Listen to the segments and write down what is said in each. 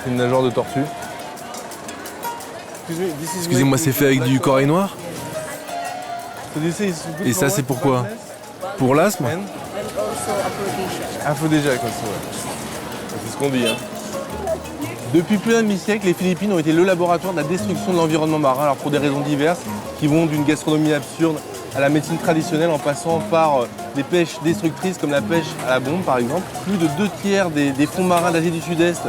C'est une nageoire de tortue. Excusez-moi, c'est fait avec du corail noir? Et ça, c'est pourquoi? Pour l'asthme? Aphrodisiaque aussi, ouais. C'est ce qu'on dit. Hein. Depuis plus d'un demi-siècle, les Philippines ont été le laboratoire de la destruction de l'environnement marin, alors pour des raisons diverses, qui vont d'une gastronomie absurde à la médecine traditionnelle, en passant par des pêches destructrices comme la pêche à la bombe, par exemple. Plus de 2/3 des fonds marins d'Asie du Sud-Est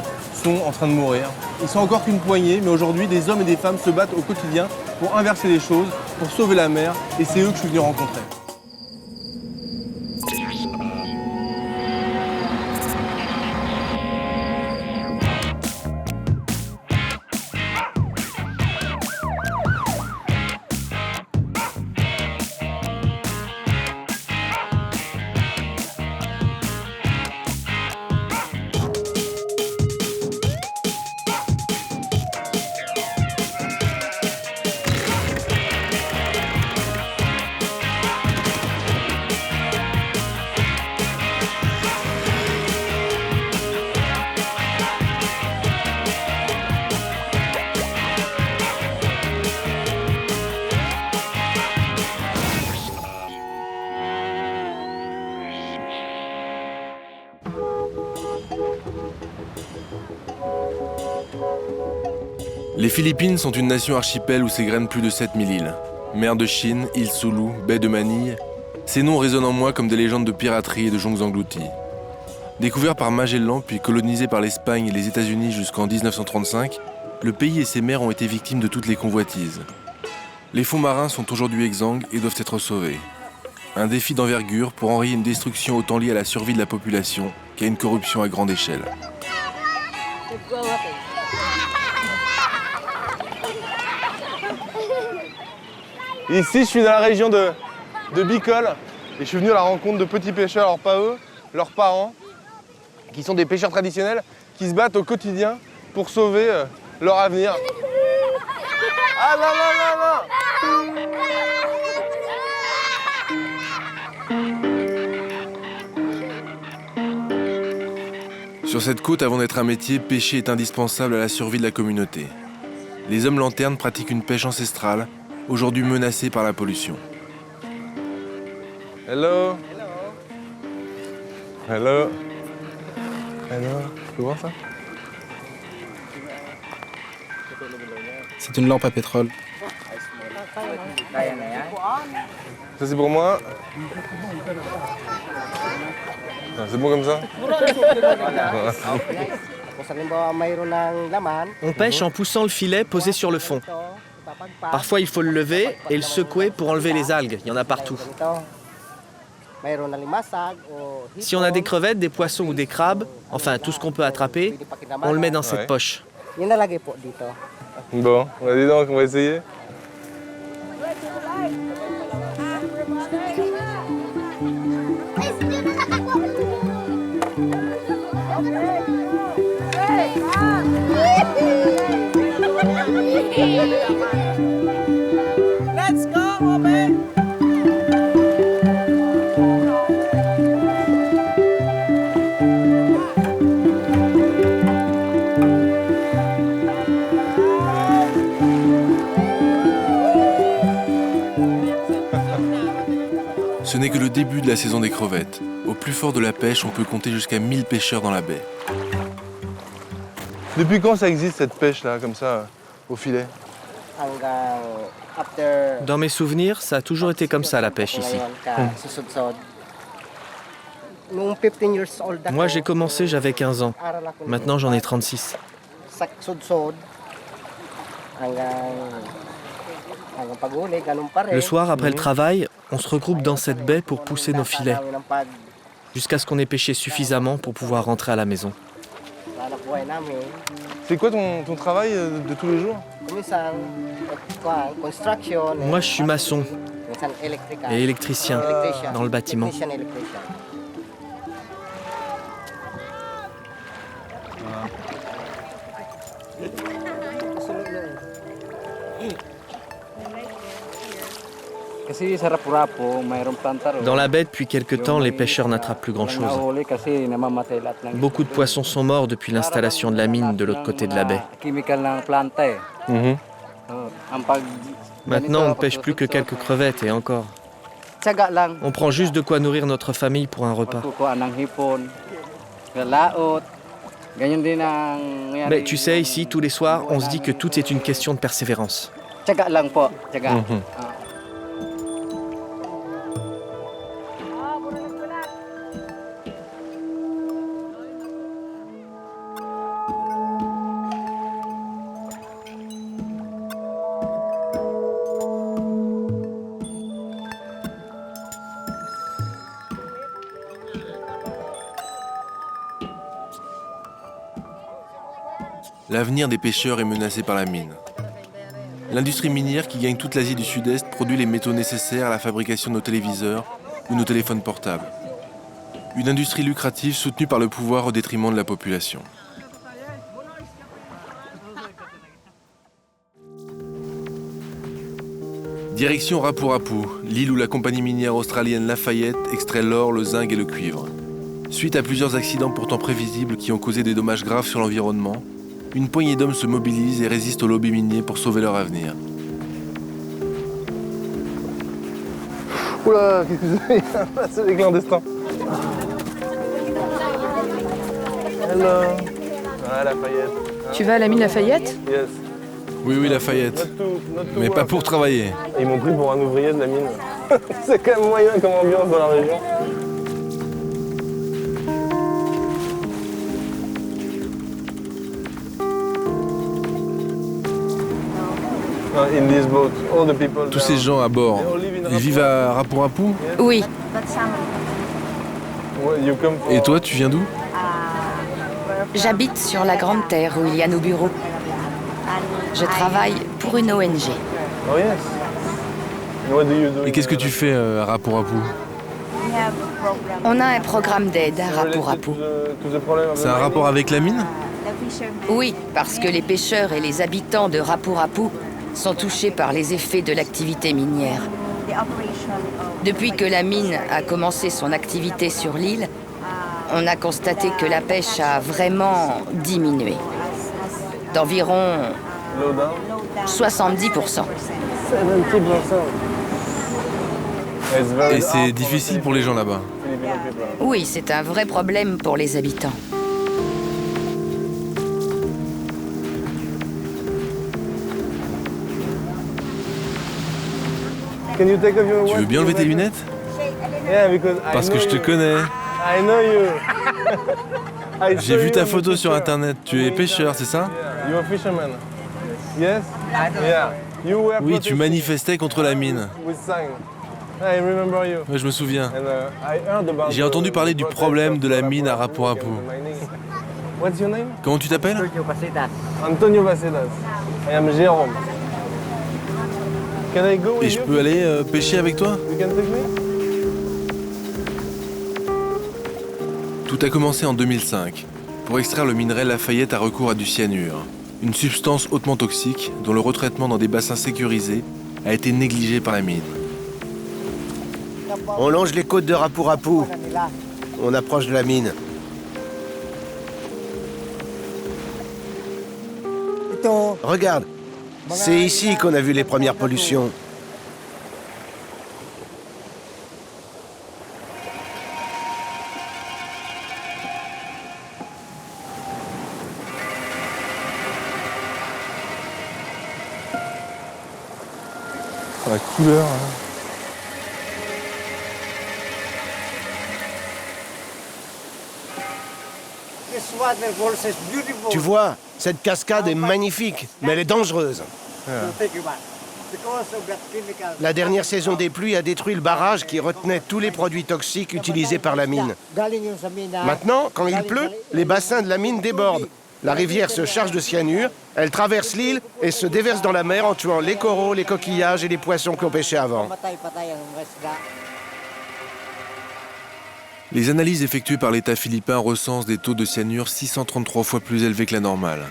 sont en train de mourir. Ils sont encore qu'une poignée, mais aujourd'hui, des hommes et des femmes se battent au quotidien pour inverser les choses, pour sauver la mer, et c'est eux que je suis venu rencontrer. Les Philippines sont une nation archipel où s'égrènent plus de 7000 îles. Mer de Chine, île Sulu, baie de Manille, ces noms résonnent en moi comme des légendes de piraterie et de jonques englouties. Découvert par Magellan puis colonisé par l'Espagne et les États-Unis jusqu'en 1935, le pays et ses mers ont été victimes de toutes les convoitises. Les fonds marins sont aujourd'hui exsangues et doivent être sauvés. Un défi d'envergure pour enrayer une destruction autant liée à la survie de la population qu'à une corruption à grande échelle. Ici, je suis dans la région de Bicol et je suis venu à la rencontre de petits pêcheurs, alors pas eux, leurs parents, qui sont des pêcheurs traditionnels, qui se battent au quotidien pour sauver leur avenir. Ah non, non, non, non! Sur cette côte, avant d'être un métier, pêcher est indispensable à la survie de la communauté. Les hommes lanternes pratiquent une pêche ancestrale, aujourd'hui menacée par la pollution. Hello. Hello. Hello. Tu peux voir ça? C'est une lampe à pétrole. Ça c'est pour moi. Ah, c'est bon comme ça? On pêche en poussant le filet posé sur le fond. Parfois, il faut le lever et le secouer pour enlever les algues. Il y en a partout. Si on a des crevettes, des poissons ou des crabes, enfin tout ce qu'on peut attraper, on le met dans cette poche. Bon, vas-y donc, on va essayer. Let's go, woman! Ce n'est que le début de la saison des crevettes. Au plus fort de la pêche, on peut compter jusqu'à 1000 pêcheurs dans la baie. Depuis quand ça existe cette pêche là, comme ça, au filet? Dans mes souvenirs, ça a toujours été comme ça la pêche ici. Moi, j'ai commencé, j'avais 15 ans. Maintenant, j'en ai 36. Le soir, après le travail, on se regroupe dans cette baie pour pousser nos filets, jusqu'à ce qu'on ait pêché suffisamment pour pouvoir rentrer à la maison. C'est quoi ton travail de tous les jours? Moi, je suis maçon et électricien dans le bâtiment. Dans la baie, depuis quelque temps, les pêcheurs n'attrapent plus grand-chose. Beaucoup de poissons sont morts depuis l'installation de la mine de l'autre côté de la baie. Maintenant, on ne pêche plus que quelques crevettes et encore. On prend juste de quoi nourrir notre famille pour un repas. Mais tu sais, ici, tous les soirs, on se dit que tout est une question de persévérance. L'avenir des pêcheurs est menacé par la mine. L'industrie minière qui gagne toute l'Asie du Sud-Est produit les métaux nécessaires à la fabrication de nos téléviseurs ou nos téléphones portables. Une industrie lucrative soutenue par le pouvoir au détriment de la population. Direction Rapurapu, l'île où la compagnie minière australienne Lafayette extrait l'or, le zinc et le cuivre. Suite à plusieurs accidents pourtant prévisibles qui ont causé des dommages graves sur l'environnement, une poignée d'hommes se mobilise et résiste au lobby minier pour sauver leur avenir. Oula, qu'est-ce que c'est? C'est des clandestins. Hello. Ah, Lafayette. Tu vas à la mine Lafayette? Yes. Oui, Lafayette. Mais pas pour travailler. Ils m'ont pris pour un ouvrier de la mine. C'est quand même moyen comme ambiance dans la région. Tous ces gens à bord, ils vivent à Rapurapu? Oui. Et toi, tu viens d'où? J'habite sur la Grande Terre où il y a nos bureaux. Je travaille pour une ONG. Et qu'est-ce que tu fais à Rapurapu? On a un programme d'aide à Rapurapu. C'est un rapport avec la mine? Oui, parce que les pêcheurs et les habitants de Rapurapu sont touchés par les effets de l'activité minière. Depuis que la mine a commencé son activité sur l'île, on a constaté que la pêche a vraiment diminué. D'environ 70%. Et c'est difficile pour les gens là-bas? Oui, c'est un vrai problème pour les habitants. Tu veux bien lever tes lunettes? Parce que je te connais. J'ai vu ta photo sur internet. Tu es pêcheur, c'est ça? Oui, tu manifestais contre la mine. Ouais, je me souviens. J'ai entendu parler du problème de la mine à Rapurapu. Comment tu t'appelles? Antonio Bacedas. I am Jérôme. Et je peux aller pêcher avec toi? Tout a commencé en 2005. Pour extraire le minerai, Lafayette a recours à du cyanure, une substance hautement toxique dont le retraitement dans des bassins sécurisés a été négligé par la mine. On longe les côtes de Rapurapu. On approche de la mine. Regarde, c'est ici qu'on a vu les premières pollutions. La couleur. Hein. Tu vois, cette cascade est magnifique, mais elle est dangereuse. La dernière saison des pluies a détruit le barrage qui retenait tous les produits toxiques utilisés par la mine. Maintenant, quand il pleut, les bassins de la mine débordent. La rivière se charge de cyanure, elle traverse l'île et se déverse dans la mer en tuant les coraux, les coquillages et les poissons qu'on pêchait avant. Les analyses effectuées par l'État philippin recensent des taux de cyanure 633 fois plus élevés que la normale.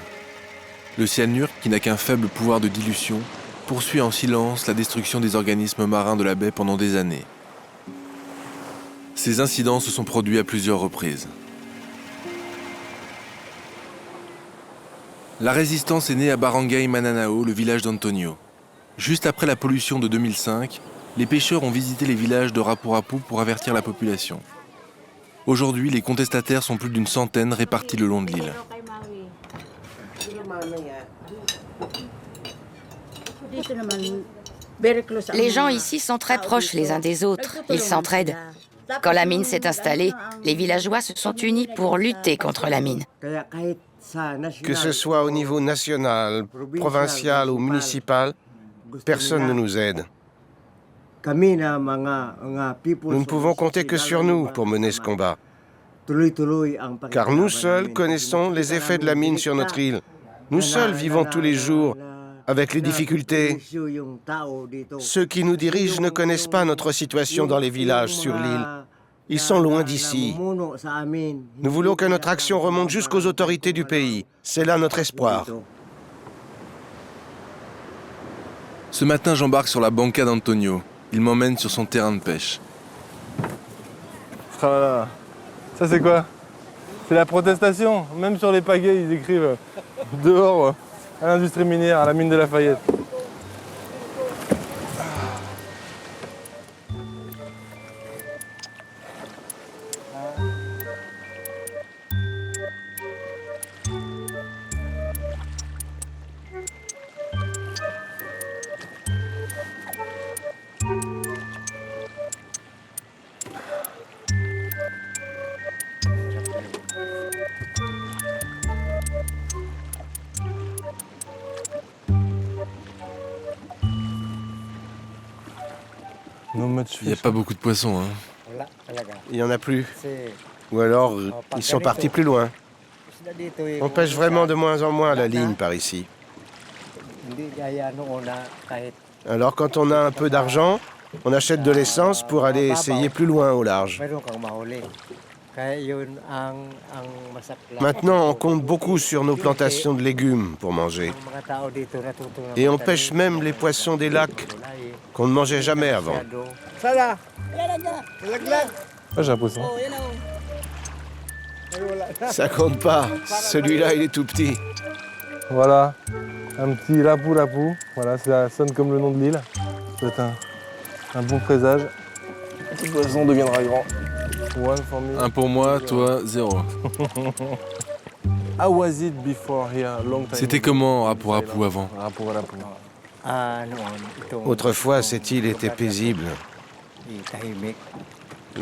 Le cyanure, qui n'a qu'un faible pouvoir de dilution, poursuit en silence la destruction des organismes marins de la baie pendant des années. Ces incidents se sont produits à plusieurs reprises. La résistance est née à Barangay Mananao, le village d'Antonio. Juste après la pollution de 2005, les pêcheurs ont visité les villages de Rapurapu pour avertir la population. Aujourd'hui, les contestataires sont plus d'une centaine répartis le long de l'île. Les gens ici sont très proches les uns des autres. Ils s'entraident. Quand la mine s'est installée, les villageois se sont unis pour lutter contre la mine. Que ce soit au niveau national, provincial ou municipal, personne ne nous aide. Nous ne pouvons compter que sur nous pour mener ce combat. Car nous seuls connaissons les effets de la mine sur notre île. Nous seuls vivons tous les jours avec les difficultés. Ceux qui nous dirigent ne connaissent pas notre situation dans les villages sur l'île. Ils sont loin d'ici. Nous voulons que notre action remonte jusqu'aux autorités du pays. C'est là notre espoir. Ce matin, j'embarque sur la banca d'Antonio. Il m'emmène sur son terrain de pêche. Ça c'est quoi? C'est la protestation. Même sur les pagaies, ils écrivent dehors à l'industrie minière, à la mine de Lafayette. Il n'y a pas beaucoup de poissons, hein. Il n'y en a plus. Ou alors, ils sont partis plus loin. On pêche vraiment de moins en moins la ligne par ici. Alors quand on a un peu d'argent, on achète de l'essence pour aller essayer plus loin au large. Maintenant, on compte beaucoup sur nos plantations de légumes pour manger. Et on pêche même les poissons des lacs qu'on ne mangeait jamais avant. Ah, j'ai un poisson. Ça compte pas. Celui-là, il est tout petit. Voilà, un petit rapu-rapu. Voilà, ça sonne comme le nom de l'île. C'est un bon présage. Ce poisson deviendra grand. One for me. Un pour moi, toi, 0. How was it before here, long time C'était ago? comment Rapurapu avant? Rapurapu. Autrefois, cette île était paisible.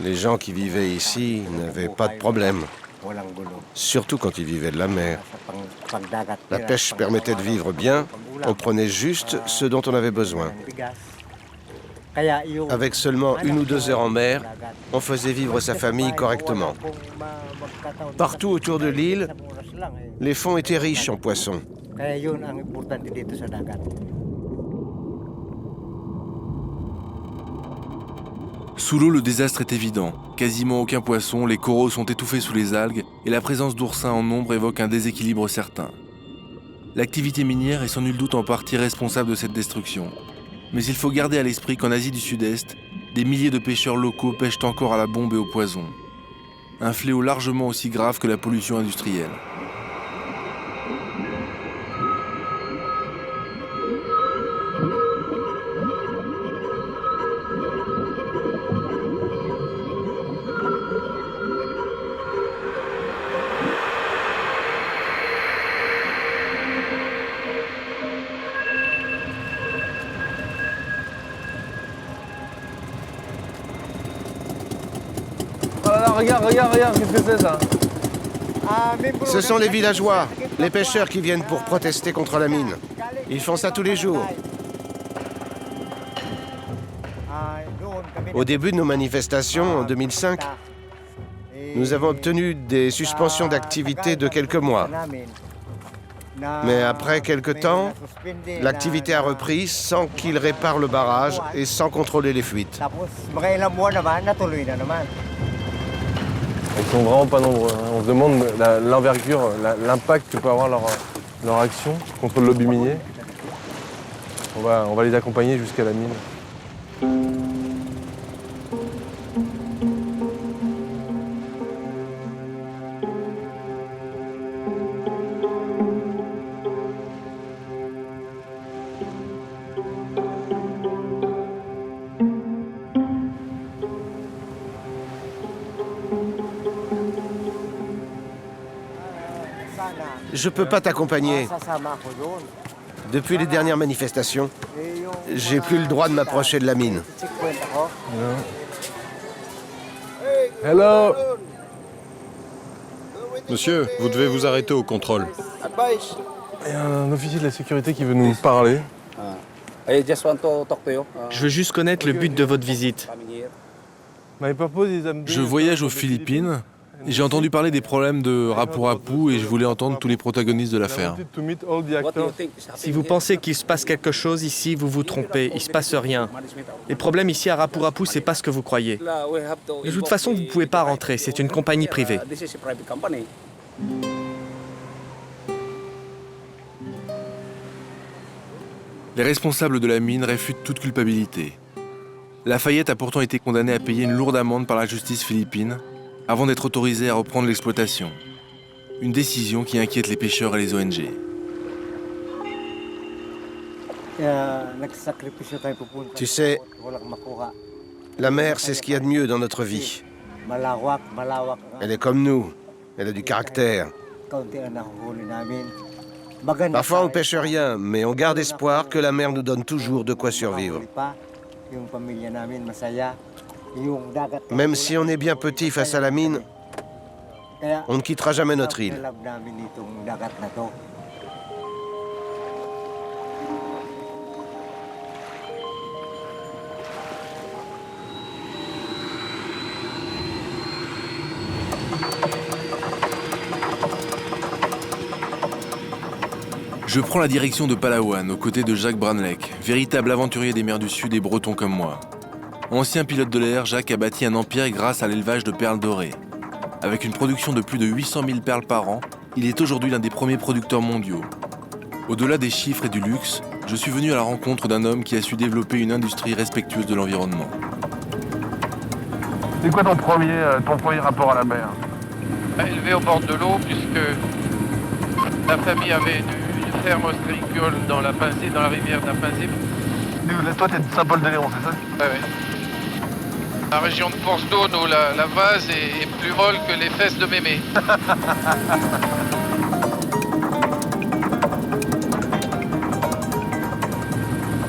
Les gens qui vivaient ici n'avaient pas de problème. Surtout quand ils vivaient de la mer. La pêche permettait de vivre bien. On prenait juste ce dont on avait besoin. Avec seulement 1 ou 2 heures en mer, on faisait vivre sa famille correctement. Partout autour de l'île, les fonds étaient riches en poissons. Sous l'eau, le désastre est évident. Quasiment aucun poisson, les coraux sont étouffés sous les algues et la présence d'oursins en nombre évoque un déséquilibre certain. L'activité minière est sans nul doute en partie responsable de cette destruction. Mais il faut garder à l'esprit qu'en Asie du Sud-Est, des milliers de pêcheurs locaux pêchent encore à la bombe et au poison. Un fléau largement aussi grave que la pollution industrielle. Regarde, qu'est-ce que c'est ça? Ce sont les villageois, les pêcheurs qui viennent pour protester contre la mine. Ils font ça tous les jours. Au début de nos manifestations, en 2005, nous avons obtenu des suspensions d'activité de quelques mois. Mais après quelques temps, l'activité a repris sans qu'ils réparent le barrage et sans contrôler les fuites. Ils sont vraiment pas nombreux. On se demande l'envergure, l'impact que peut avoir leur action contre le lobby minier. On va les accompagner jusqu'à la mine. Je peux pas t'accompagner. Depuis les dernières manifestations, j'ai plus le droit de m'approcher de la mine. Hello. Monsieur, vous devez vous arrêter au contrôle. Il y a un officier de la sécurité qui veut nous parler. Je veux juste connaître le but de votre visite. Je voyage aux Philippines. J'ai entendu parler des problèmes de Rapu et je voulais entendre tous les protagonistes de l'affaire. Si vous pensez qu'il se passe quelque chose ici, vous vous trompez. Il se passe rien. Les problèmes ici à Rapu, c'est pas ce que vous croyez. De toute façon, vous pouvez pas rentrer. C'est une compagnie privée. Les responsables de la mine réfutent toute culpabilité. Lafayette a pourtant été condamné à payer une lourde amende par la justice philippine avant d'être autorisé à reprendre l'exploitation. Une décision qui inquiète les pêcheurs et les ONG. Tu sais, la mer, c'est ce qu'il y a de mieux dans notre vie. Elle est comme nous. Elle a du caractère. Parfois, on ne pêche rien, mais on garde espoir que la mer nous donne toujours de quoi survivre. Même si on est bien petit face à la mine, on ne quittera jamais notre île. Je prends la direction de Palawan, aux côtés de Jacques Branlec, véritable aventurier des mers du Sud et breton comme moi. Ancien pilote de l'air, Jacques a bâti un empire grâce à l'élevage de perles dorées. Avec une production de plus de 800 000 perles par an, il est aujourd'hui l'un des premiers producteurs mondiaux. Au-delà des chiffres et du luxe, je suis venu à la rencontre d'un homme qui a su développer une industrie respectueuse de l'environnement. C'est quoi ton premier rapport à la mer? Élevé au bord de l'eau, puisque la famille avait une ferme ostréicole dans la rivière de la Pincée. Toi, t'es de Saint-Paul-de-Léon, c'est ça? Ouais. La région de Portsdone où la vase est plus molle que les fesses de mémé.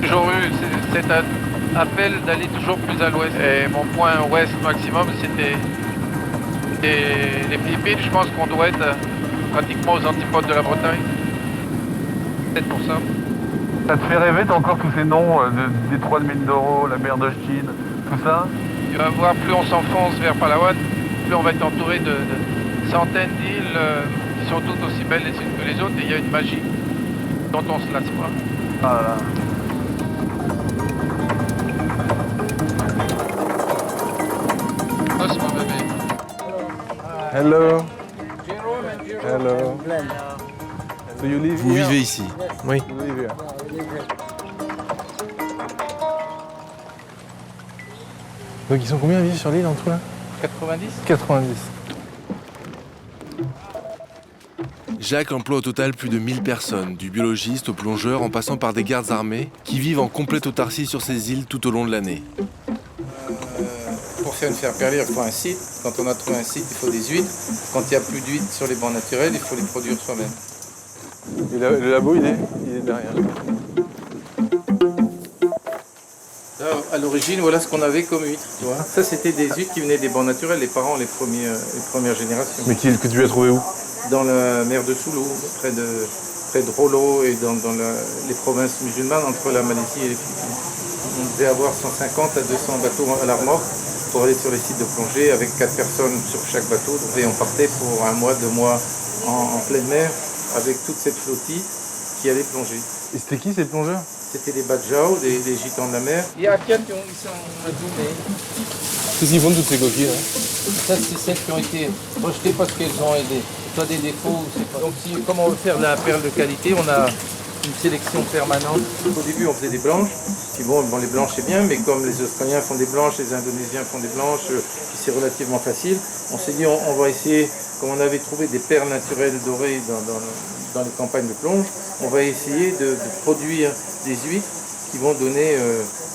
J'ai toujours eu cet appel d'aller toujours plus à l'ouest. Et mon point ouest maximum, c'était les Philippines. Je pense qu'on doit être pratiquement aux antipodes de la Bretagne. Peut-être pour ça. Ça te fait rêver, t'as encore tous ces noms, de détroit de Mindoro, la mer de Chine, tout ça? Tu vas voir, plus on s'enfonce vers Palawan, plus on va être entouré de centaines d'îles qui sont toutes aussi belles les unes que les autres, et il y a une magie dont on se lasse pas. Ah là. Oh, c'est mon bébé. Hello. Hello. So you live Vous here? vivez ici? Oui. You live here. Donc ils sont combien à vivre sur l'île en tout là? 90. 90. Jacques emploie au total plus de 1000 personnes, du biologiste au plongeur en passant par des gardes armés qui vivent en complète autarcie sur ces îles tout au long de l'année. Pour faire une fer perlure, il faut un site. Quand on a trouvé un site, il faut des huîtres. Quand il n'y a plus d'huîtres sur les bancs naturels, il faut les produire soi-même. Et le labo, il est derrière. Là, à l'origine, voilà ce qu'on avait comme huîtres. Tu vois. Ça, c'était des huîtres qui venaient des bancs naturels, les parents, les premières générations. Mais que tu as trouvé où? Dans la mer de Sulu, près de Rollo et dans les provinces musulmanes entre la Malaisie et les Philippines. On devait avoir 150 à 200 bateaux à la remorque pour aller sur les sites de plongée avec 4 personnes sur chaque bateau. Et on partait pour 1 mois, 2 mois en pleine mer avec toute cette flottille qui allait plonger. Et c'était qui ces plongeurs? C'était des Badjao, des gitans de la mer. Il y a qui sont adoumés. Qu'est-ce qu'ils font de toutes ces coquilles là? Ça, c'est celles qui ont été rejetées parce qu'elles ont des défauts. Donc, comme on veut faire de la perle de qualité, on a une sélection permanente. Au début, on faisait des blanches. Puis bon, les blanches c'est bien, mais comme les Australiens font des blanches, les Indonésiens font des blanches, puis c'est relativement facile. On s'est dit, on va essayer, comme on avait trouvé des perles naturelles dorées dans les campagnes de plonge, on va essayer de produire des huîtres qui vont donner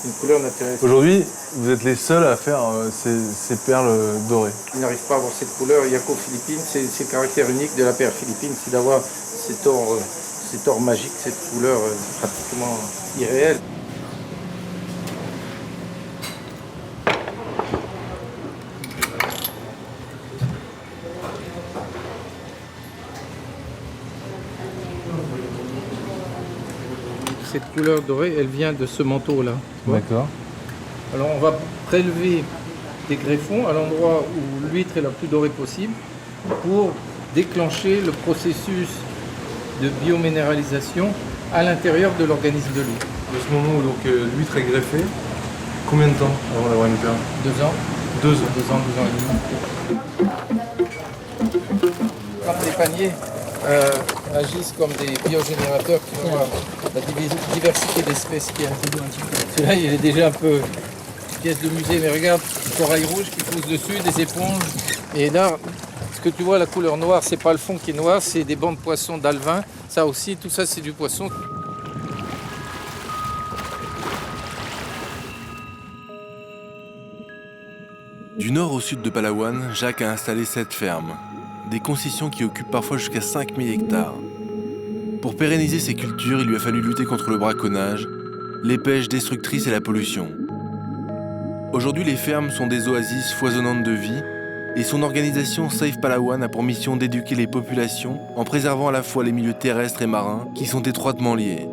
une couleur naturelle. Aujourd'hui, vous êtes les seuls à faire ces perles dorées. Ils n'arrivent pas à avoir cette couleur, il n'y a qu'aux Philippines, c'est le caractère unique de la perle philippine, c'est d'avoir cet or magique, cette couleur pratiquement irréelle. Cette couleur dorée, elle vient de ce manteau-là. D'accord. Alors on va prélever des greffons à l'endroit où l'huître est la plus dorée possible pour déclencher le processus de biominéralisation à l'intérieur de l'organisme de l'huître. De ce moment où l'huître est greffée, combien de temps avant d'avoir une perle? 2 ans. 2 ans. 2 ans, 2 ans et demi. Quand les paniers agissent comme des biogénérateurs qui vont voir la diversité d'espèces qu'il y a. Celui-là, il est déjà un peu pièce de musée, mais regarde, le corail rouge qui pousse dessus, des éponges. Et là, ce que tu vois, la couleur noire, c'est pas le fond qui est noir, c'est des bancs de poissons d'alevin. Ça aussi, tout ça, c'est du poisson. Du nord au sud de Palawan, Jacques a installé 7 fermes. Des concessions qui occupent parfois jusqu'à 5000 hectares. Pour pérenniser ces cultures, il lui a fallu lutter contre le braconnage, les pêches destructrices et la pollution. Aujourd'hui, les fermes sont des oasis foisonnantes de vie et son organisation Save Palawan a pour mission d'éduquer les populations en préservant à la fois les milieux terrestres et marins qui sont étroitement liés.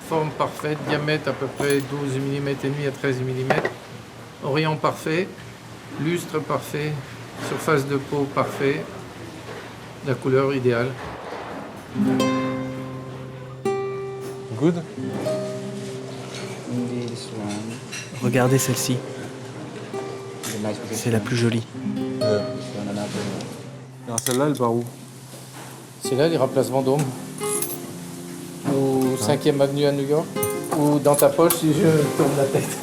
Forme parfaite, diamètre à peu près 12 mm et demi à 13 mm. Orient parfait, lustre parfait, surface de peau parfait, la couleur idéale. Good. Regardez celle-ci. C'est la plus jolie. Alors celle-là, elle part où? Celle-là, elle ira place Vendôme, ou 5e avenue à New York, ou dans ta poche si je tourne la tête.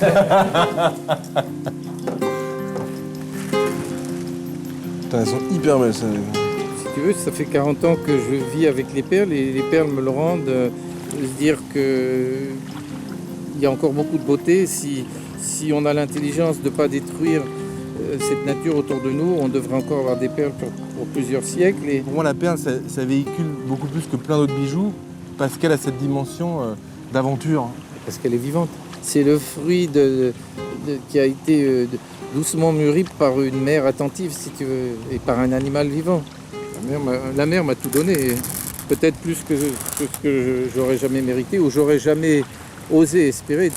Putain, elles sont hyper belles, celles-là. Si tu veux, ça fait 40 ans que je vis avec les perles et les perles me le rendent. Se dire qu'il y a encore beaucoup de beauté. Si on a l'intelligence de ne pas détruire cette nature autour de nous, on devrait encore avoir des perles pour plusieurs siècles. Et Pour moi, la perle, ça véhicule beaucoup plus que plein d'autres bijoux parce qu'elle a cette dimension d'aventure. parce qu'elle est vivante. C'est le fruit qui a été doucement mûri par une mère attentive, si tu veux, et par un animal vivant. La mère m'a tout donné, peut-être plus que ce que j'aurais jamais mérité ou j'aurais jamais osé espérer.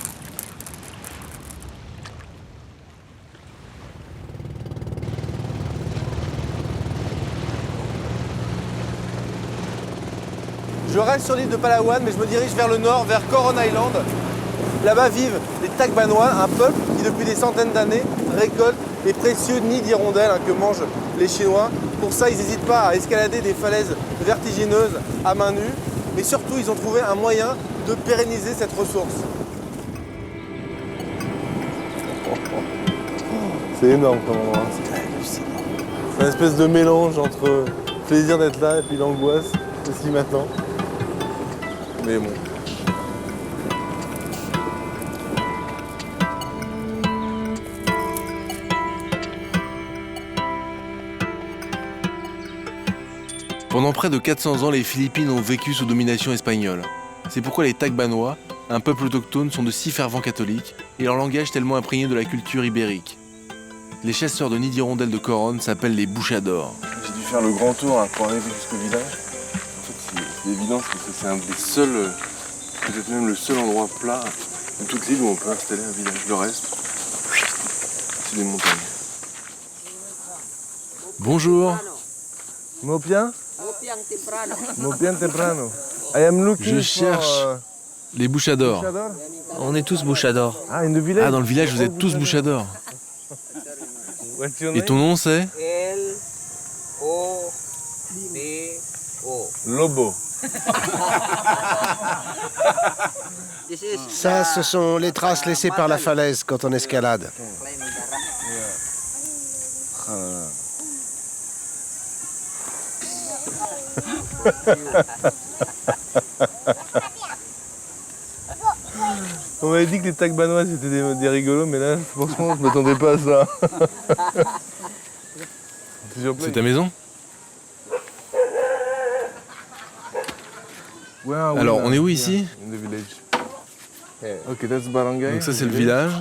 Je reste sur l'île de Palawan, mais je me dirige vers le nord, vers Coron Island. Là-bas vivent les Tacbanois, un peuple qui depuis des centaines d'années récolte les précieux nids d'hirondelles que mangent les Chinois. Pour ça, ils n'hésitent pas à escalader des falaises vertigineuses à main nue, mais surtout, ils ont trouvé un moyen de pérenniser cette ressource. C'est énorme comme endroit. C'est hallucinant. C'est une espèce de mélange entre le plaisir d'être là et puis l'angoisse de ce qui m'attend. Mais bon. Pendant près de 400 ans, les Philippines ont vécu sous domination espagnole. C'est pourquoi les Tagbanois, un peuple autochtone, sont de si fervents catholiques et leur langage tellement imprégné de la culture ibérique. Les chasseurs de nids d'hirondelles de Coronne s'appellent les bouchadors. J'ai dû faire le grand tour pour arriver jusqu'au village. En fait, c'est évident parce que c'est un des seuls, peut-être même le seul endroit plat de toute l'île où on peut installer un village. Le reste, c'est des montagnes. Bonjour, Mopian temprano. I am looking je cherche les bouchadors. On est tous bouchadors. Ah, in the village. Ah, dans le village, vous êtes tous bouchadors. Et ton nom, c'est Lobo. Ça, ce sont les traces laissées par la falaise quand on escalade. On m'avait dit que les Tagbanois c'était des rigolos, mais là, franchement, je m'attendais pas à ça. C'est ta maison? Alors, on est où ici? Ok, that's barangay. Donc ça, c'est le village.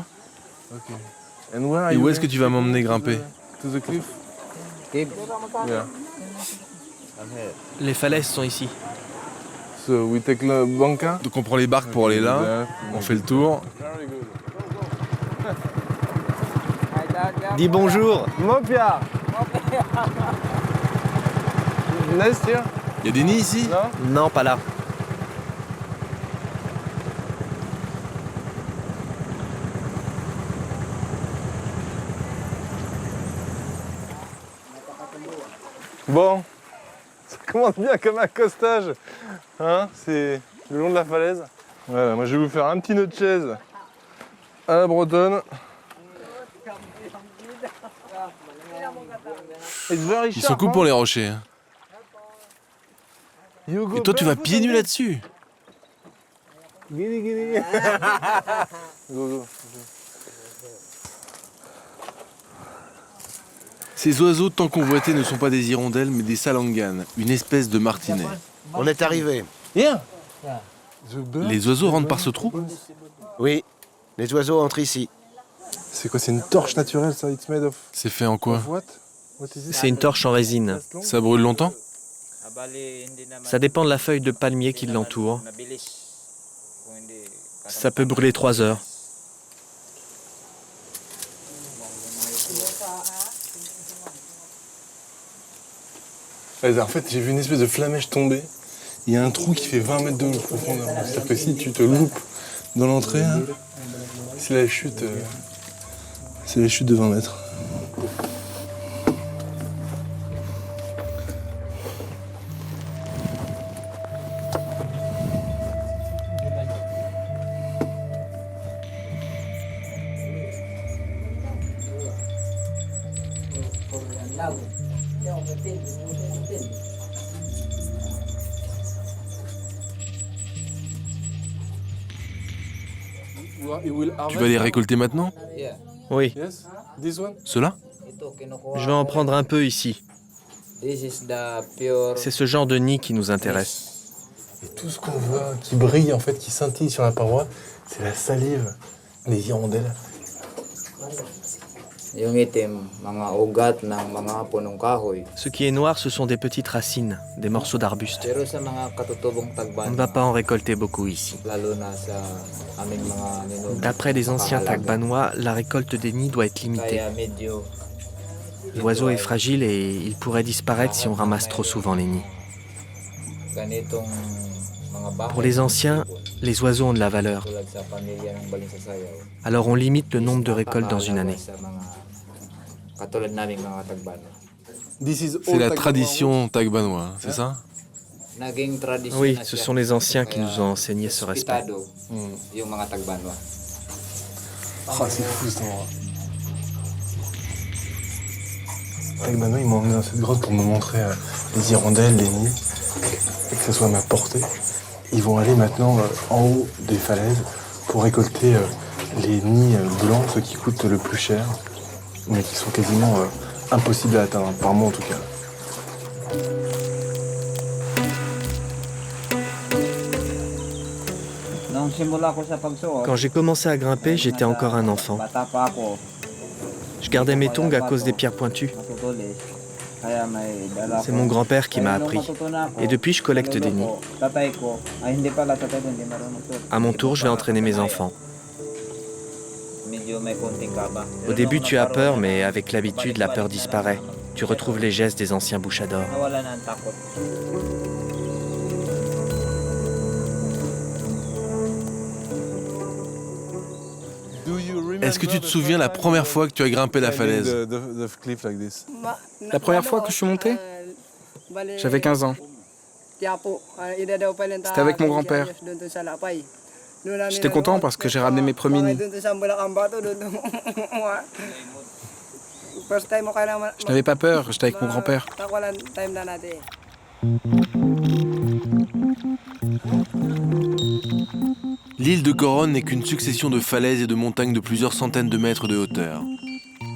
Et où est-ce que tu vas m'emmener grimper? To the cliff. Yeah. Les falaises sont ici. So we take the banca. Donc on prend les barques pour aller là, on fait le tour. Dis bonjour. Mopia. Nice here. Il y a des nids ici? Non, pas là. Bon, ça commence bien comme accostage. Hein, c'est le long de la falaise. Voilà, moi je vais vous faire un petit nœud de chaise à la bretonne. Ils sont cool pour les rochers. Hein. Et toi, tu vas pieds nus là-dessus? Ces oiseaux tant convoités ne sont pas des hirondelles, mais des salanganes, une espèce de martinet. On est arrivé. Les oiseaux rentrent par ce trou? Oui, les oiseaux entrent ici. C'est quoi, c'est une torche naturelle ça? It's made of C'est fait en quoi? what? What is it? C'est une torche en résine. Ça brûle longtemps? Ça dépend de la feuille de palmier qui l'entoure. Ça peut brûler 3 heures. En fait, j'ai vu une espèce de flamèche tomber. Il y a un trou qui fait 20 mètres de profondeur. C'est-à-dire que si tu te loupes dans l'entrée, hein, c'est la chute de 20 mètres. Tu vas les récolter maintenant? Oui, Ceux-là? je vais en prendre un peu ici. C'est ce genre de nid qui nous intéresse. Et tout ce qu'on voit qui brille, en fait, qui scintille sur la paroi, c'est la salive des hirondelles. Ce qui est noir, ce sont des petites racines, des morceaux d'arbustes. On ne va pas en récolter beaucoup ici. D'après les anciens Tagbanois, la récolte des nids doit être limitée. L'oiseau est fragile et il pourrait disparaître si on ramasse trop souvent les nids. Pour les anciens, les oiseaux ont de la valeur. Alors on limite le nombre de récoltes dans une année. C'est la tradition tagbanois, c'est ça? Oui, ce sont les anciens qui nous ont enseigné ce respect. Ah, c'est fou cet endroit. Tagbanois, ils m'ont emmené dans cette grotte pour me montrer les hirondelles, les nids, et que ce soit à ma portée. Ils vont aller maintenant en haut des falaises pour récolter les nids blancs, ceux qui coûtent le plus cher, mais qui sont quasiment impossibles à atteindre, par moi en tout cas. Quand j'ai commencé à grimper, j'étais encore un enfant. Je gardais mes tongs à cause des pierres pointues. C'est mon grand-père qui m'a appris. Et depuis, je collecte des nids. À mon tour, je vais entraîner mes enfants. Au début, tu as peur, mais avec l'habitude, la peur disparaît. Tu retrouves les gestes des anciens bouchadors. Est-ce que tu te souviens la première fois que tu as grimpé la falaise? La première fois que je suis monté, j'avais 15 ans. C'était avec mon grand-père. J'étais content parce que j'ai ramené mes premiers nids. Je n'avais pas peur, j'étais avec mon grand-père. L'île de Coron n'est qu'une succession de falaises et de montagnes de plusieurs centaines de mètres de hauteur.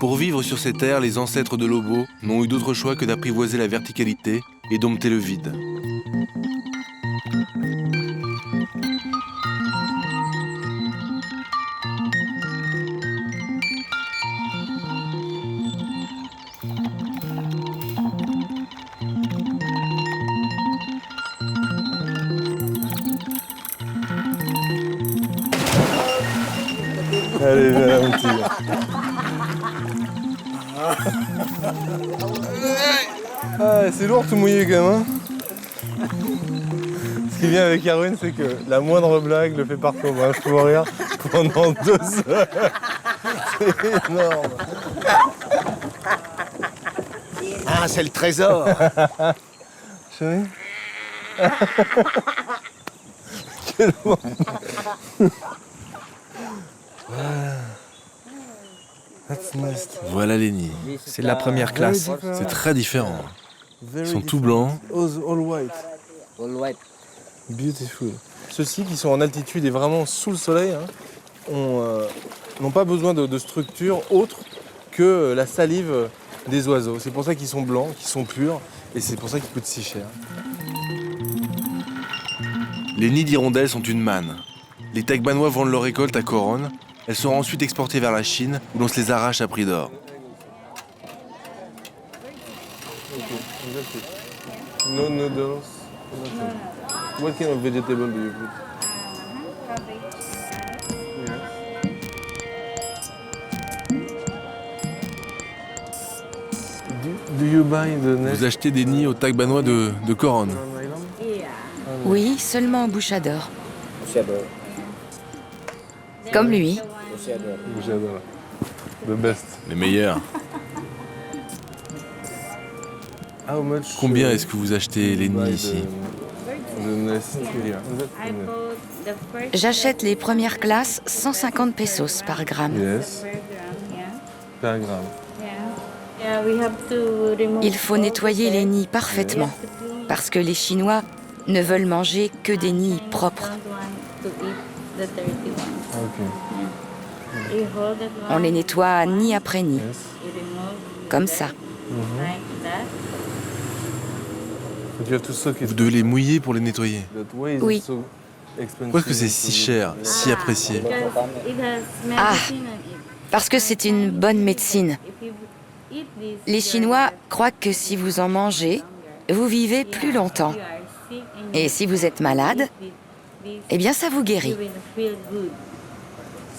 Pour vivre sur ces terres, les ancêtres de Lobo n'ont eu d'autre choix que d'apprivoiser la verticalité et dompter le vide. Allez, viens mon petit gars. Ah, c'est lourd tout mouillé quand même. Hein. Ce qui vient avec Erwin, c'est que la moindre blague le fait partout. Moi, je peux rire pendant 2 heures. C'est énorme. Ah, c'est le trésor. Chérie. Quel moment. Voilà les nids. C'est la première classe. C'est très différent. Ils sont tout blancs. All white. Beautiful. Ceux-ci qui sont en altitude et vraiment sous le soleil n'ont pas besoin de structure autre que la salive des oiseaux. C'est pour ça qu'ils sont blancs, qu'ils sont purs et c'est pour ça qu'ils coûtent si cher. Les nids d'hirondelles sont une manne. Les Tagbanois vendent leur récolte à Coron. Elles sont ensuite exportées vers la Chine où l'on se les arrache à prix d'or. No noodles. Nothing. What kind of vegetable do you put? Do you buy the nest? Vous achetez des nids aux Tagbanois de Coron. Oui, seulement au bouchador. Comme lui. J'adore. The best. Les meilleurs. How much? Combien est-ce que vous achetez les nids ici? The nest here. J'achète les premières classes 150 pesos par gramme. Yes. Per gramme. Il faut nettoyer les nids parfaitement parce que les Chinois ne veulent manger que des nids propres. Okay. On les nettoie nid après nid, Yes. comme ça. But you have to soak it. Vous devez les mouiller pour les nettoyer. That way is Oui. so expensive. Pourquoi est-ce que c'est si cher, si apprécié? Ah, parce que c'est une bonne médecine. Les Chinois croient que si vous en mangez, vous vivez plus longtemps. Et si vous êtes malade, eh bien ça vous guérit.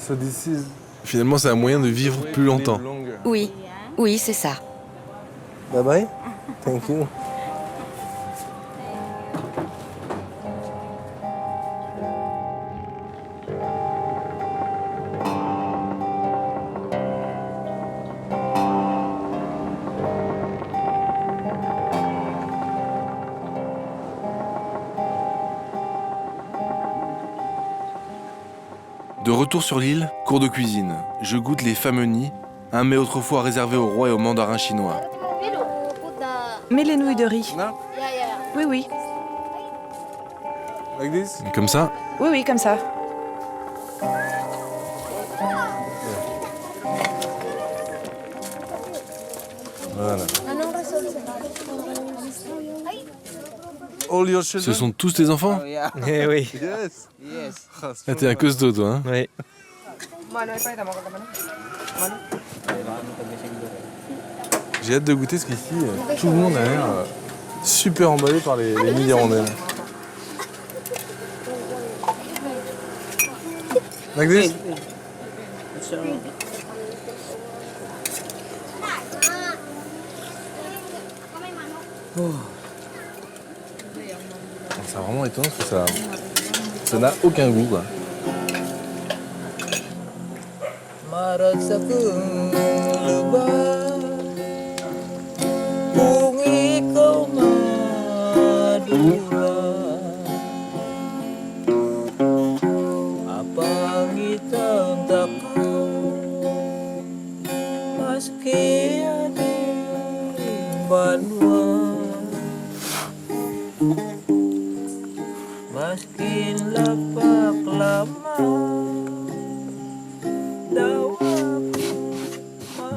So this is Finalement, c'est un moyen de vivre plus longtemps. Oui, oui, c'est ça. Bye bye. Thank you. De retour sur l'île, cours de cuisine. Je goûte les fameux nids, un mets autrefois réservé aux rois et aux mandarins chinois. Mets les nouilles de riz. Oui, oui. Like this? Comme ça, Oui, oui, comme ça. Voilà. all your children? Ce sont tous tes enfants? Eh oui. Yes. Ah, t'es un costaud, toi, hein? Oui. J'ai hâte de goûter parce qu'ici, tout le monde a l'air super emballé par les mini hirondelles. Like this? C'est vraiment étonnant parce que ça n'a aucun goût, quoi.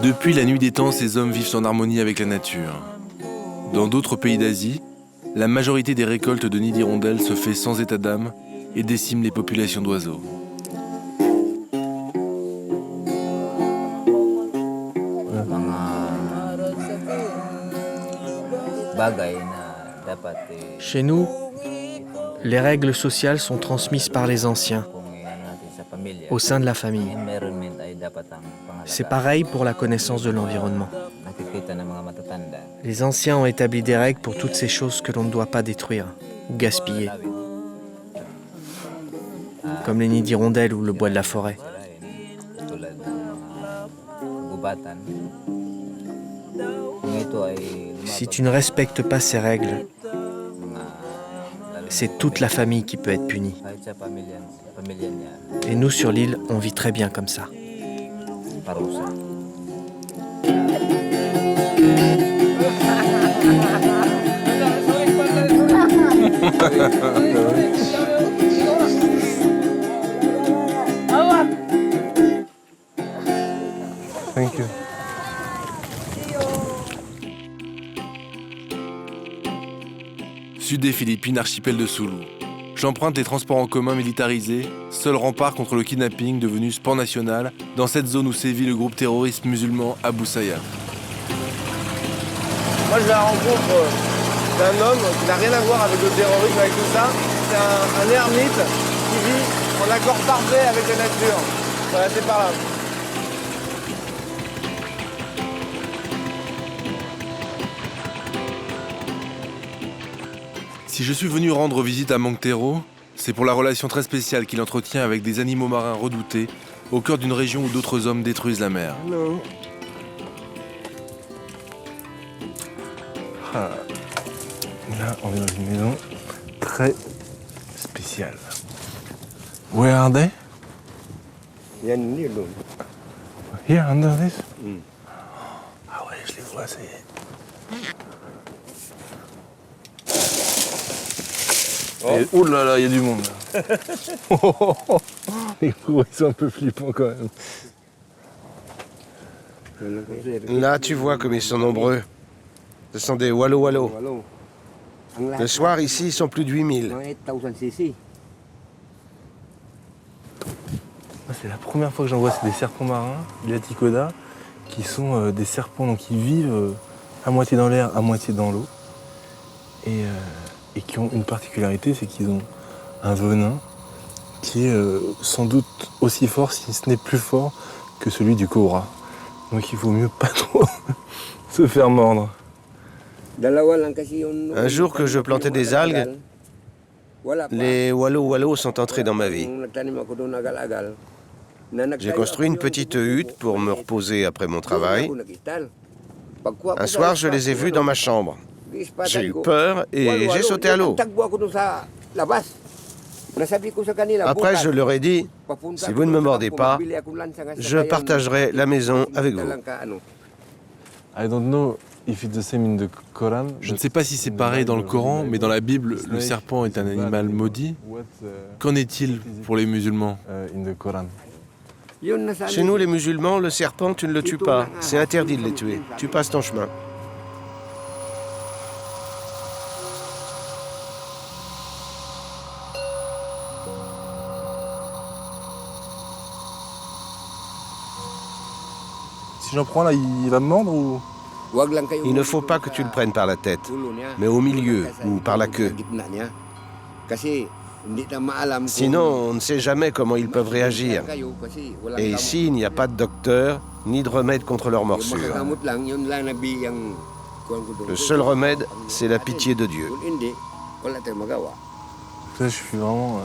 Depuis la nuit des temps, ces hommes vivent en harmonie avec la nature. Dans d'autres pays d'Asie, la majorité des récoltes de nids d'hirondelles se fait sans état d'âme et décime les populations d'oiseaux. Chez nous, les règles sociales sont transmises par les anciens, au sein de la famille. C'est pareil pour la connaissance de l'environnement. Les anciens ont établi des règles pour toutes ces choses que l'on ne doit pas détruire ou gaspiller, comme les nids d'hirondelles ou le bois de la forêt. Si tu ne respectes pas ces règles, c'est toute la famille qui peut être punie. Et nous, sur l'île, on vit très bien comme ça. Thank you. Sud des Philippines, archipel de Sulu. J'emprunte les transports en commun militarisés, seul rempart contre le kidnapping devenu sport national dans cette zone où sévit le groupe terroriste musulman Abu Sayyaf. Moi, je vais à la rencontre d'un homme qui n'a rien à voir avec le terrorisme, avec tout ça. C'est un ermite qui vit en accord parfait avec la nature. Voilà, c'est par là. Si je suis venu rendre visite à Montero, c'est pour la relation très spéciale qu'il entretient avec des animaux marins redoutés au cœur d'une région où d'autres hommes détruisent la mer. Non. Ah. Là, on est dans une maison très spéciale. Where are they? Here, under this? Ah ouais, je les vois, ça y est. Oh là là, il y a du monde là. Les gros, ils sont un peu flippants quand même. Là, tu vois comme ils sont nombreux. Ce sont des Walo-Walo. Le soir, ici, ils sont plus de 8000. C'est la première fois que j'en vois, c'est des serpents marins, des Laticoda, qui sont des serpents donc, qui vivent à moitié dans l'air, à moitié dans l'eau. Et qui ont une particularité, c'est qu'ils ont un venin qui est sans doute aussi fort, si ce n'est plus fort, que celui du cobra. Donc il vaut mieux pas trop se faire mordre. Un jour que je plantais des algues, les Walo-Walo sont entrés dans ma vie. J'ai construit une petite hutte pour me reposer après mon travail. Un soir, je les ai vus dans ma chambre. J'ai eu peur et j'ai sauté à l'eau. Après, je leur ai dit, si vous ne me mordez pas, je partagerai la maison avec vous. I don't know if it's the same in the Quran. Je ne sais pas si c'est pareil dans le Coran, mais dans la Bible, le serpent est un animal maudit. Qu'en est-il pour les musulmans? In the Quran. Chez nous, les musulmans, le serpent, tu ne le tues pas. C'est interdit de les tuer. Tu passes ton chemin. Si j'en prends là, il va me mordre ou... Il ne faut pas que tu le prennes par la tête, mais au milieu ou par la queue. Sinon, on ne sait jamais comment ils peuvent réagir. Et ici, il n'y a pas de docteur, ni de remède contre leurs morsures. Le seul remède, c'est la pitié de Dieu. Ça, je suis vraiment...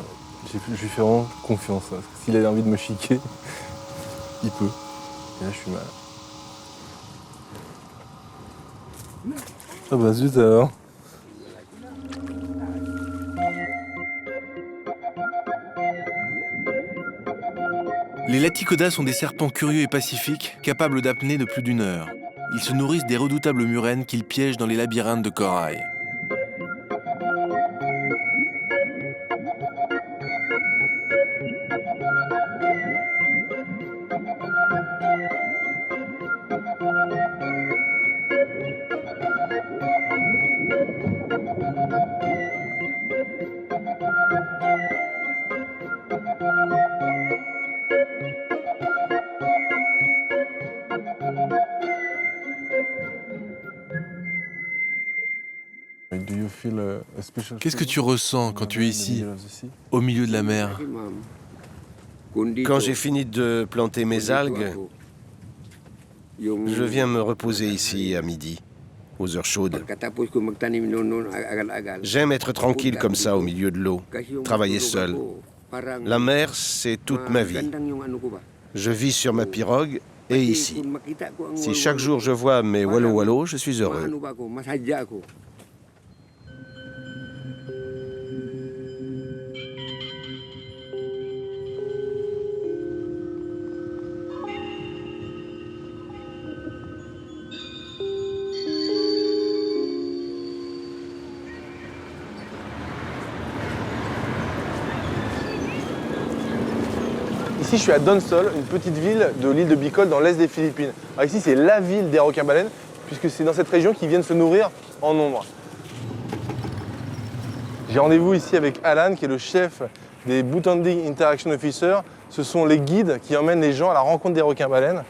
je lui fais vraiment confiance. Parce que s'il a envie de me chiquer, il peut. Et là, je suis mal. Ah bah zut alors. Les laticodas sont des serpents curieux et pacifiques, capables d'apnée de plus d'1 heure. Ils se nourrissent des redoutables murènes qu'ils piègent dans les labyrinthes de corail. Qu'est-ce que tu ressens quand tu es ici, au milieu de la mer? Quand j'ai fini de planter mes algues, je viens me reposer ici à midi, aux heures chaudes. J'aime être tranquille comme ça au milieu de l'eau, travailler seul. La mer, c'est toute ma vie. Je vis sur ma pirogue et ici. Si chaque jour je vois mes wallo-wallo, je suis heureux. Ici, je suis à Donsol, une petite ville de l'île de Bicol dans l'est des Philippines. Alors ici, c'est la ville des requins-baleines, puisque c'est dans cette région qu'ils viennent se nourrir en nombre. J'ai rendez-vous ici avec Alan, qui est le chef des Boot Handling Interaction Officers. Ce sont les guides qui emmènent les gens à la rencontre des requins-baleines.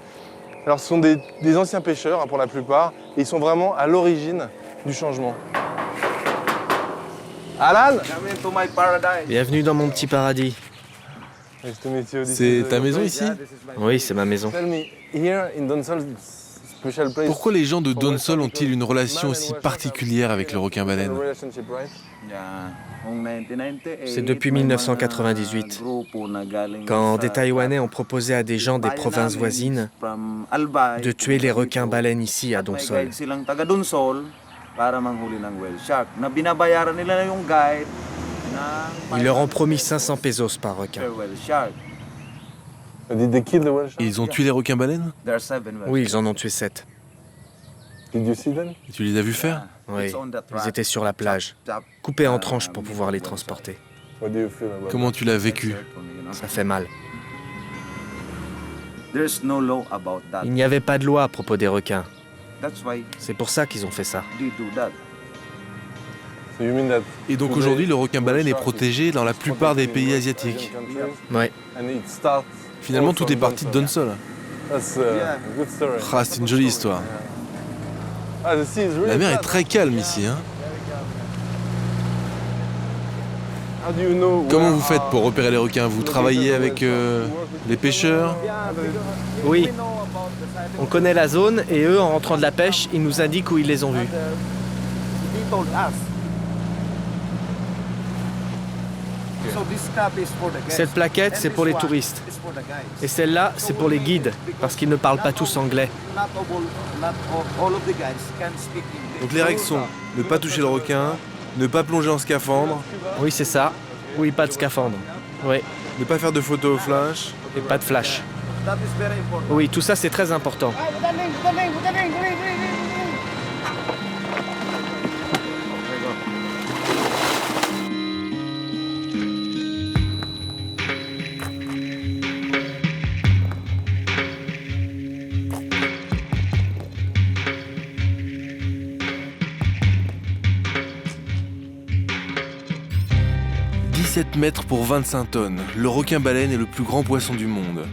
Alors ce sont des anciens pêcheurs, hein, pour la plupart, et ils sont vraiment à l'origine du changement. Alan! Bienvenue dans mon petit paradis. C'est ta maison ici? Oui, c'est ma maison. Pourquoi les gens de Donsol ont-ils une relation aussi particulière avec le requin-baleine? C'est depuis 1998, quand des Taïwanais ont proposé à des gens des provinces voisines de tuer les requins-baleines ici à Donsol. Ils leur ont promis 500 pesos par requin. Ils ont tué les requins-baleines? Oui, ils en ont tué 7. Et tu les as vus faire? Oui, ils étaient sur la plage, coupés en tranches pour pouvoir les transporter. Comment tu l'as vécu? Ça fait mal. Il n'y avait pas de loi à propos des requins. C'est pour ça qu'ils ont fait ça. Et donc aujourd'hui, le requin-baleine est protégé dans la plupart des pays asiatiques. Oui. Finalement, tout est parti de Donsol. Ah, c'est une jolie histoire. La mer est très calme ici, hein? Comment vous faites pour repérer les requins? Vous travaillez avec les pêcheurs? Oui. On connaît la zone et eux, en rentrant de la pêche, ils nous indiquent où ils les ont vus. Cette plaquette, c'est pour les touristes. Et celle-là, c'est pour les guides, parce qu'ils ne parlent pas tous anglais. Donc les règles sont ne pas toucher le requin, ne pas plonger en scaphandre. Oui, c'est ça. Oui, pas de scaphandre. Oui. Ne pas faire de photos au flash. Et pas de flash. Oui, tout ça, c'est très important. « 17 mètres pour 25 tonnes, le requin-baleine est le plus grand poisson du monde.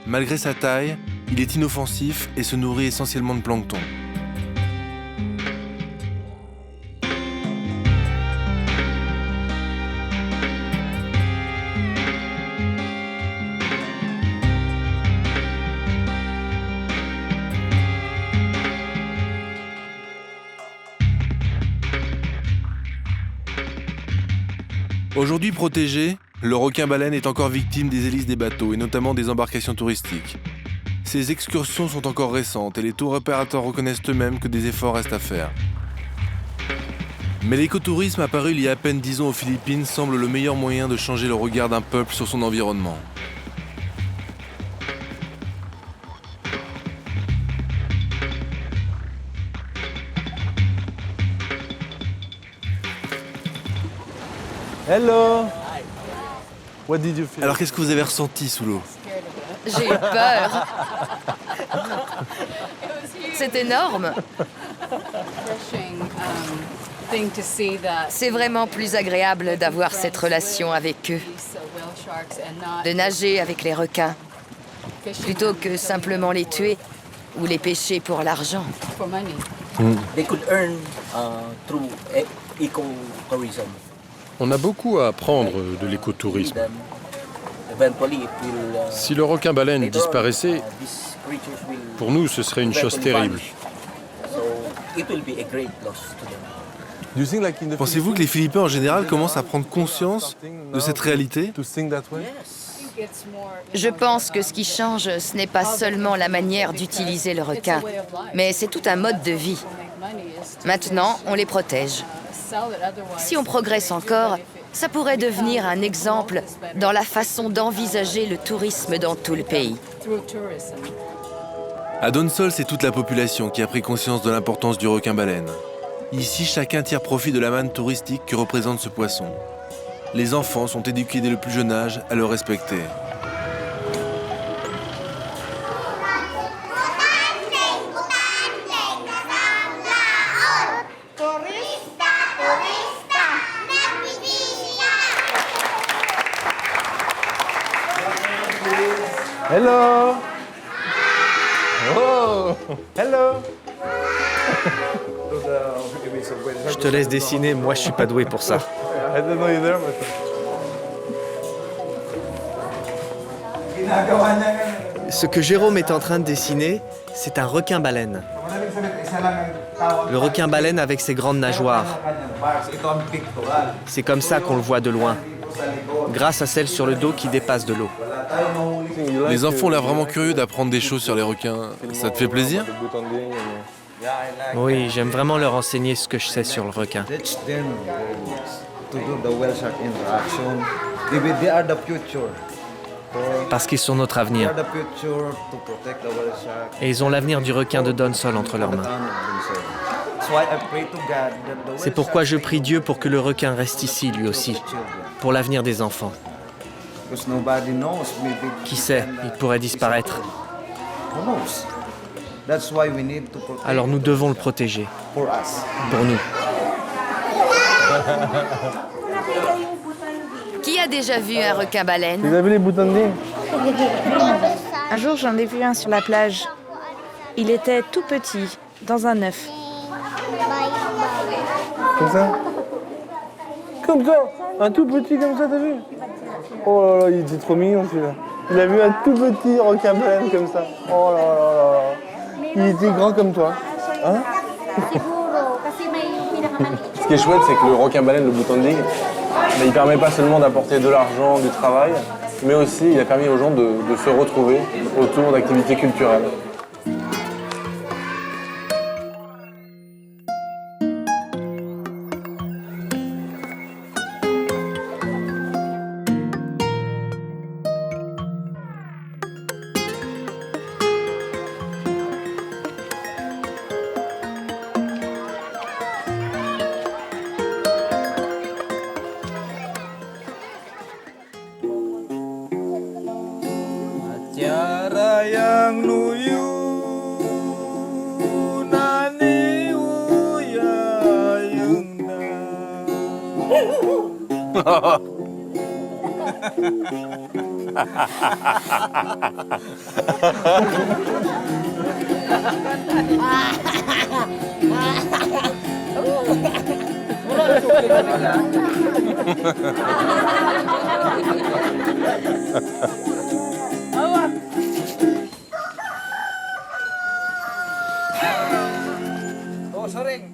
Malgré sa taille, Il est inoffensif et se nourrit essentiellement de plancton. Aujourd'hui protégé, le requin-baleine est encore victime des hélices des bateaux et notamment des embarcations touristiques. Ces excursions sont encore récentes et les tours opérateurs reconnaissent eux-mêmes que des efforts restent à faire. Mais l'écotourisme apparu il y a à peine 10 ans aux Philippines semble le meilleur moyen de changer le regard d'un peuple sur son environnement. Hello. What did you feel? Alors qu'est-ce que vous avez ressenti sous l'eau? J'ai eu peur. C'est énorme. C'est vraiment plus agréable d'avoir cette relation avec eux, de nager avec les requins, plutôt que simplement les tuer ou les pêcher pour l'argent. On a beaucoup à apprendre de l'écotourisme. Si le requin-baleine disparaissait, pour nous, ce serait une chose terrible. Pensez-vous que les Philippins en général commencent à prendre conscience de cette réalité? Je pense que ce qui change, ce n'est pas seulement la manière d'utiliser le requin, mais c'est tout un mode de vie. Maintenant, on les protège. Si on progresse encore, ça pourrait devenir un exemple dans la façon d'envisager le tourisme dans tout le pays. À Donsol, c'est toute la population qui a pris conscience de l'importance du requin-baleine. Ici, chacun tire profit de la manne touristique que représente ce poisson. Les enfants sont éduqués dès le plus jeune âge à le respecter. Hello. Oh. Hello. Je te laisse dessiner, moi je suis pas doué pour ça. I don't know either, but... Ce que Jérôme est en train de dessiner, c'est un requin-baleine. Le requin-baleine avec ses grandes nageoires. C'est comme ça qu'on le voit de loin, grâce à celle sur le dos qui dépasse de l'eau. Les enfants ont l'air vraiment curieux d'apprendre des choses sur les requins. Ça te fait plaisir? Oui, j'aime vraiment leur enseigner ce que je sais sur le requin. Parce qu'ils sont notre avenir. Et ils ont l'avenir du requin de Donsol entre leurs mains. C'est pourquoi je prie Dieu pour que le requin reste ici lui aussi, pour l'avenir des enfants. Qui sait, il pourrait disparaître. Alors nous devons le protéger. Pour nous. Qui a déjà vu un requin-baleine? Vous avez les boutons de nez? Un jour, j'en ai vu un sur la plage. Il était tout petit, dans un œuf. Comme ça? Comme ça? Un tout petit comme ça, t'as vu? Oh là là, il était trop mignon celui-là. Il a vu un tout petit requin-baleine comme ça. Oh là là là là. Il était grand comme toi. Hein? Ce qui est chouette, c'est que le requin-baleine, le bootanding, il permet pas seulement d'apporter de l'argent, du travail, mais aussi il a permis aux gens de se retrouver autour d'activités culturelles. Oh, sorry.